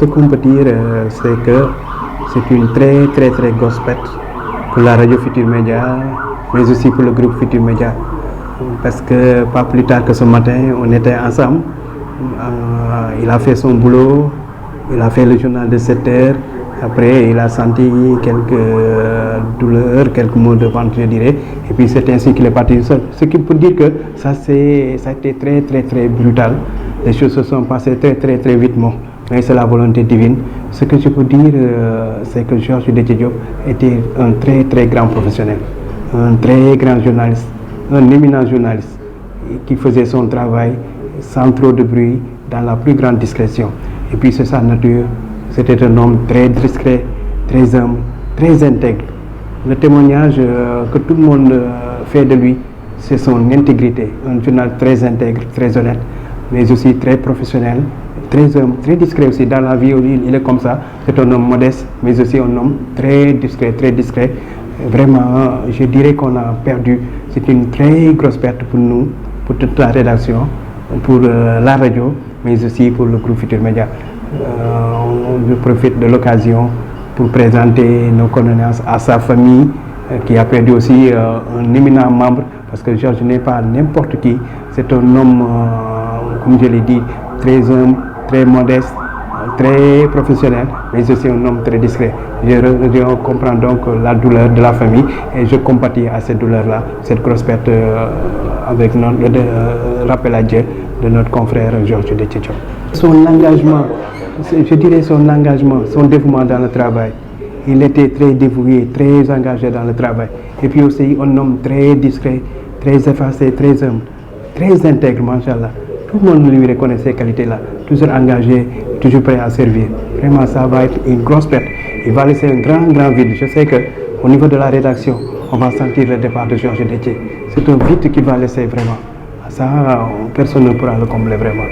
Ce qu'on peut dire, c'est que c'est une très grosse perte pour la radio Futur Média, mais aussi pour le groupe Futur Média. Parce que pas plus tard que ce matin, on était ensemble. Il a fait son boulot, il a fait le journal de 7 heures. Après, il a senti quelques douleurs, quelques maux de ventre, je dirais. Et puis, c'est ainsi qu'il est parti. Ce qui peut dire que ça a été très brutal. Les choses se sont passées très vite. Mais c'est la volonté divine. Ce que je peux dire, c'est que Georges Déthié Diop était un très grand professionnel, un très grand journaliste, un éminent journaliste qui faisait son travail sans trop de bruit, dans la plus grande discrétion. Et puis, c'est sa nature. C'était un homme très discret, très humble, très intègre. Le témoignage que tout le monde fait de lui, c'est son intégrité. Un journal très intègre, très honnête, mais aussi très professionnel, très humble, très discret aussi. Dans la vie, il est comme ça. C'est un homme modeste, mais aussi un homme très discret. Vraiment, je dirais qu'on a perdu. C'est une très grosse perte pour nous, pour toute la rédaction, pour la radio, mais aussi pour le groupe Futur Média. Je profite de l'occasion pour présenter nos condoléances à sa famille qui a perdu aussi un éminent membre, parce que Georges n'est pas n'importe qui. C'est un homme, comme je l'ai dit, très humble, très modeste, très professionnel, mais aussi un homme très discret. Je comprends donc la douleur de la famille et je compatis à cette douleur-là, cette grosse perte avec notre rappel à Dieu de notre confrère Georges Déthié Diop. Son engagement, je dirais son engagement, son dévouement dans le travail. Il était très dévoué, très engagé dans le travail. Et puis aussi un homme très discret, très effacé, très humble, très intègre, machallah. Tout le monde lui reconnaît ces qualités-là. Toujours engagé, toujours prêt à servir. Vraiment, ça va être une grosse perte. Il va laisser un grand vide. Je sais qu'au niveau de la rédaction, on va sentir le départ de Georges Déthié. C'est un vide qu'il va laisser vraiment. Ça, personne ne pourra le combler vraiment.